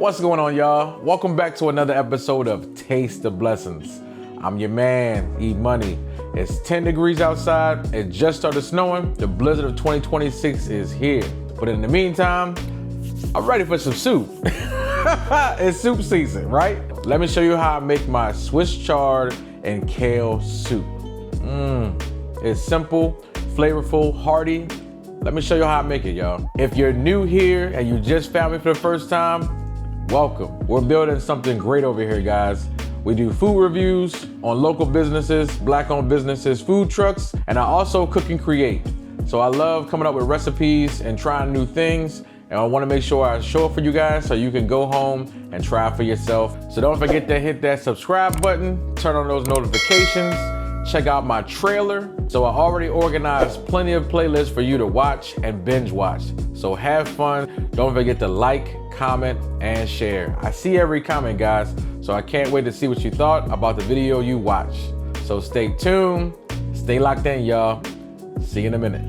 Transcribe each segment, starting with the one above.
What's going on, y'all? Welcome back to another episode of Taste the Blessings. I'm your man, E Money. It's 10 degrees outside. It just started snowing. The blizzard of 2026 is here. But in the meantime, I'm ready for some soup. It's soup season, right? Let me show you how I make my Swiss Chard and Kale Soup. It's simple, flavorful, hearty. Let me show you how I make it, y'all. If you're new here and you just found me for the first time, welcome. We're building something great over here, guys. We do food reviews on local businesses, Black-owned businesses, food trucks, and I also cook and create. So I love coming up with recipes and trying new things, and I want to make sure I show it for you guys so you can go home and try it for yourself. So don't forget to hit that subscribe button, turn on those notifications, check out my trailer. So I already organized plenty of playlists for you to watch and binge watch. So have fun. Don't forget to like, comment, and share. I see every comment, guys, so I can't wait to see what you thought about the video you watched. So stay tuned, stay locked in, y'all. See you in a minute.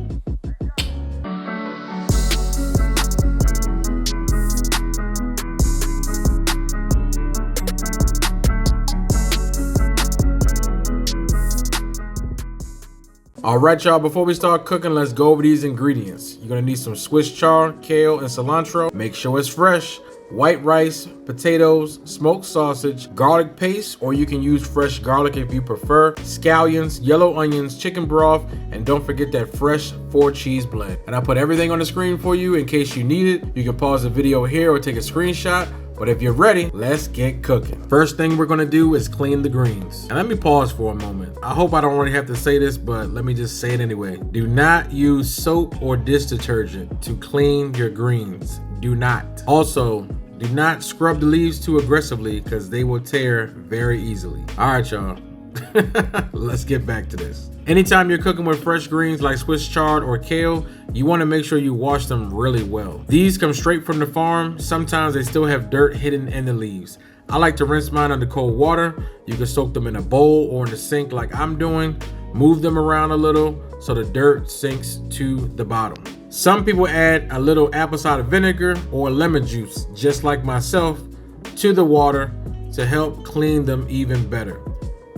All right, y'all, before we start cooking, let's go over these ingredients. You're gonna need some Swiss chard, kale, and cilantro. Make sure it's fresh. White rice, potatoes, smoked sausage, garlic paste, or you can use fresh garlic if you prefer, scallions, yellow onions, chicken broth, and don't forget that fresh 4-cheese blend. And I put everything on the screen for you in case you need it. You can pause the video here or take a screenshot. But if you're ready, let's get cooking. First thing we're gonna do is clean the greens. And let me pause for a moment. I hope I don't really have to say this, but let me just say it anyway. Do not use soap or dish detergent to clean your greens. Do not. Also, do not scrub the leaves too aggressively because they will tear very easily. All right, y'all. Let's get back to this. Anytime you're cooking with fresh greens like Swiss chard or kale, you want to make sure you wash them really well. These come straight from the farm. Sometimes they still have dirt hidden in the leaves. I like to rinse mine under cold water. You can soak them in a bowl or in the sink like I'm doing. Move them around a little so the dirt sinks to the bottom. Some people add a little apple cider vinegar or lemon juice, just like myself, to the water to help clean them even better.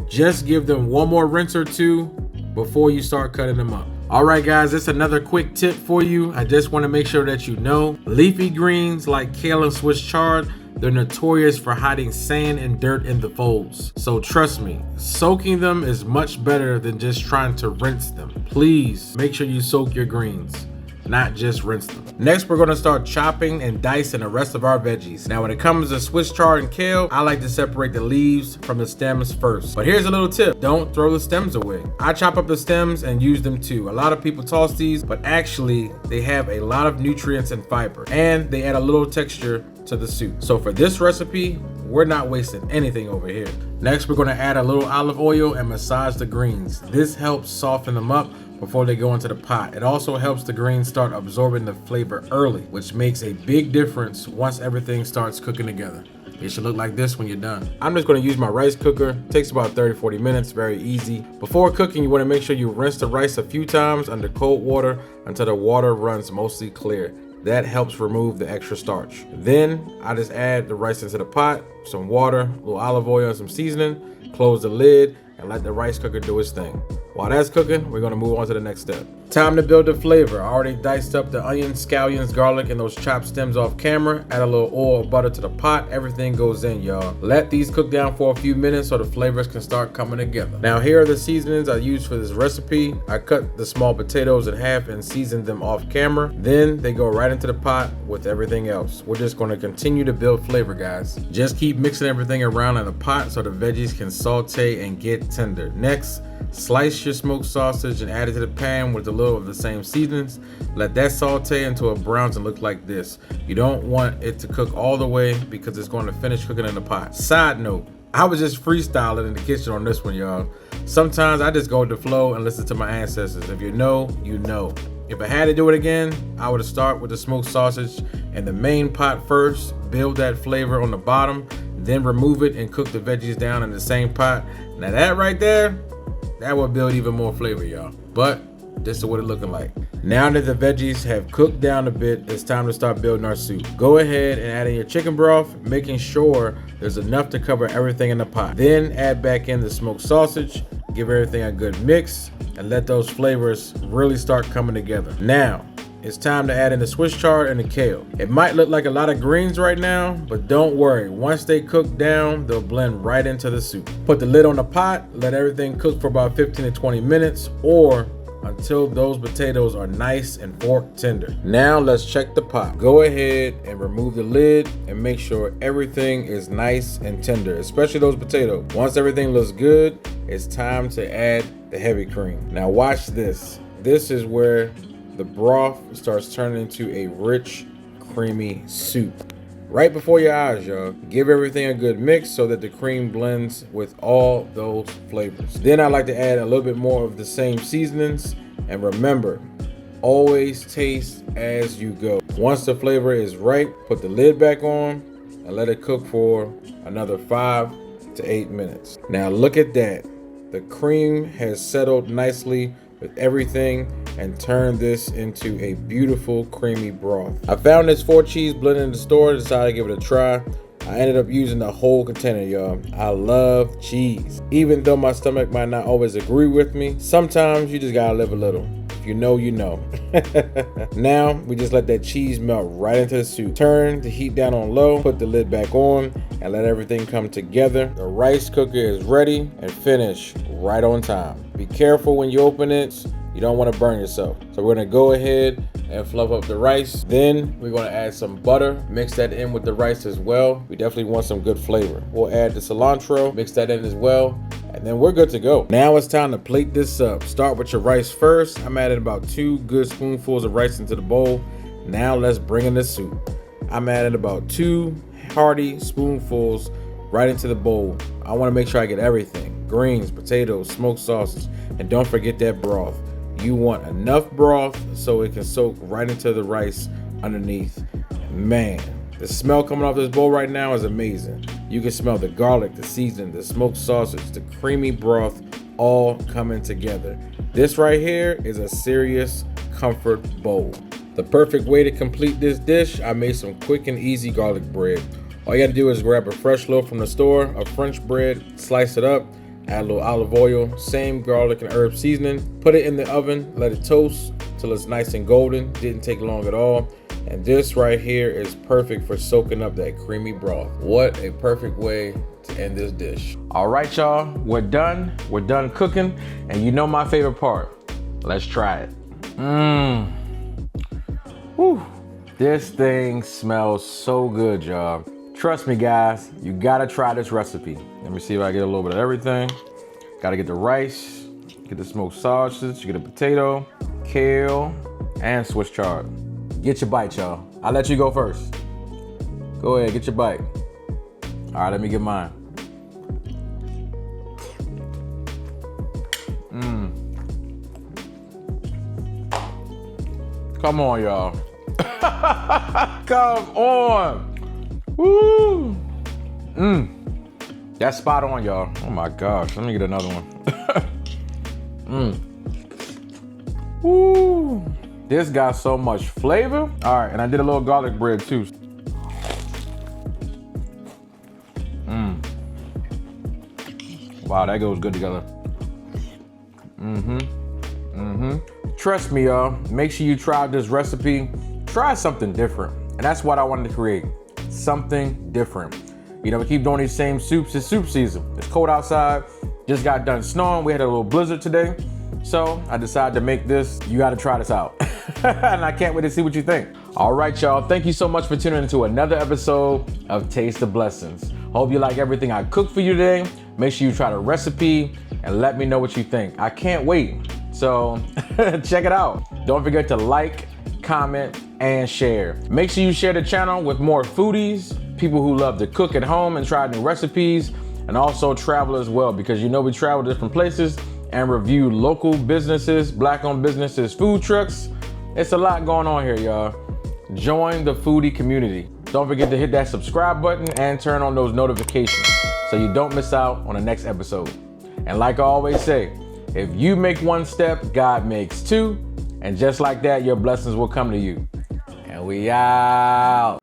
Just give them one more rinse or two before you start cutting them up. All right, guys, that's another quick tip for you. I just want to make sure that you know leafy greens like kale and Swiss chard, they're notorious for hiding sand and dirt in the folds. So trust me, soaking them is much better than just trying to rinse them. Please make sure you soak your greens, not just rinse them. Next, we're gonna start chopping and dicing the rest of our veggies. Now, when it comes to Swiss chard and kale, I like to separate the leaves from the stems first. But here's a little tip, don't throw the stems away. I chop up the stems and use them too. A lot of people toss these, but actually they have a lot of nutrients and fiber, and they add a little texture to the soup. So for this recipe, we're not wasting anything over here. Next, we're gonna add a little olive oil and massage the greens. This helps soften them up before they go into the pot. It also helps the greens start absorbing the flavor early, which makes a big difference once everything starts cooking together. It should look like this when you're done. I'm just gonna use my rice cooker. It takes about 30-40 minutes, very easy. Before cooking, you wanna make sure you rinse the rice a few times under cold water until the water runs mostly clear. That helps remove the extra starch. Then I just add the rice into the pot, some water, a little olive oil, and some seasoning, close the lid, and let the rice cooker do its thing. While that's cooking, we're gonna move on to the next step. Time to build the flavor. I already diced up the onions, scallions, garlic, and those chopped stems off camera. Add a little oil or butter to the pot. Everything goes in, y'all. Let these cook down for a few minutes so the flavors can start coming together. Now, here are the seasonings I used for this recipe. I cut the small potatoes in half and seasoned them off camera. Then they go right into the pot with everything else. We're just gonna continue to build flavor, guys. Just keep mixing everything around in the pot so the veggies can saute and get tender. Next, slice your smoked sausage and add it to the pan with a little of the same seasonings. Let that saute until it browns and look like this. You don't want it to cook all the way because it's going to finish cooking in the pot. Side note, I was just freestyling in the kitchen on this one, y'all. Sometimes I just go with the flow and listen to my ancestors. If you know, you know. If I had to do it again, I would start with the smoked sausage in the main pot first, build that flavor on the bottom, then remove it and cook the veggies down in the same pot. Now that right there, that will build even more flavor, y'all. But this is what it's looking like. Now that the veggies have cooked down a bit, it's time to start building our soup. Go ahead and add in your chicken broth, making sure there's enough to cover everything in the pot. Then add back in the smoked sausage, give everything a good mix, and let those flavors really start coming together. Now, it's time to add in the Swiss chard and the kale. It might look like a lot of greens right now, but don't worry. Once they cook down, they'll blend right into the soup. Put the lid on the pot, let everything cook for about 15 to 20 minutes or until those potatoes are nice and fork tender. Now let's check the pot. Go ahead and remove the lid and make sure everything is nice and tender, especially those potatoes. Once everything looks good, it's time to add the heavy cream. Now watch this. This is where the broth starts turning into a rich, creamy soup. Right before your eyes, y'all. Give everything a good mix so that the cream blends with all those flavors. Then I like to add a little bit more of the same seasonings. And remember, always taste as you go. Once the flavor is right, put the lid back on and let it cook for another 5 to 8 minutes. Now look at that. The cream has settled nicely with everything and turn this into a beautiful creamy broth. I found this 4-cheese blend in the store, decided to give it a try. I ended up using the whole container, y'all. I love cheese. Even though my stomach might not always agree with me, sometimes you just gotta live a little. If you know, you know. Now, we just let that cheese melt right into the soup. Turn the heat down on low, put the lid back on, and let everything come together. The rice cooker is ready and finished right on time. Be careful when you open it. You don't want to burn yourself. So we're gonna go ahead and fluff up the rice. Then we're gonna add some butter, mix that in with the rice as well. We definitely want some good flavor. We'll add the cilantro, mix that in as well, and then we're good to go. Now it's time to plate this up. Start with your rice first. I'm adding about 2 good spoonfuls of rice into the bowl. Now let's bring in the soup. I'm adding about 2 hearty spoonfuls right into the bowl. I wanna make sure I get everything. Greens, potatoes, smoked sausage, and don't forget that broth. You want enough broth so it can soak right into the rice underneath. Man, the smell coming off this bowl right now is amazing. You can smell the garlic, the seasoning, the smoked sausage, the creamy broth all coming together. This right here is a serious comfort bowl. The perfect way to complete this dish, I made some quick and easy garlic bread. All you gotta do is grab a fresh loaf from the store, a French bread, slice it up, add a little olive oil, same garlic and herb seasoning, put it in the oven, let it toast till it's nice and golden. Didn't take long at all. And this right here is perfect for soaking up that creamy broth. What a perfect way to end this dish. All right, y'all, we're done. We're done cooking. And you know my favorite part. Let's try it. Whew. This thing smells so good, y'all. Trust me, guys, you gotta try this recipe. Let me see if I get a little bit of everything. Gotta get the rice, get the smoked sausage, get a potato, kale, and Swiss chard. Get your bite, y'all. I'll let you go first. Go ahead, get your bite. All right, let me get mine. Come on, y'all. Come on. Woo! That's spot on, y'all. Oh my gosh, let me get another one. Woo! This got so much flavor. All right, and I did a little garlic bread too. Wow, that goes good together. Trust me, y'all. Make sure you try this recipe. Try something different, and that's what I wanted to create. Something different. You know, we keep doing these same soups. It's soup season. It's cold outside. Just got done snowing. We had a little blizzard today. So I decided to make this. You got to try this out. And I can't wait to see what you think. All right, y'all. Thank you so much for tuning into another episode of Taste the Blessings. Hope you like everything I cooked for you today. Make sure you try the recipe and let me know what you think. I can't wait. So check it out. Don't forget to like, comment, and share. Make sure you share the channel with more foodies, people who love to cook at home and try new recipes, and also travel as well, because you know we travel to different places and review local businesses, black-owned businesses, food trucks. It's a lot going on here, y'all. Join the foodie community. Don't forget to hit that subscribe button and turn on those notifications so you don't miss out on the next episode. And like I always say, if you make one step, God makes two. And just like that, your blessings will come to you. And we out.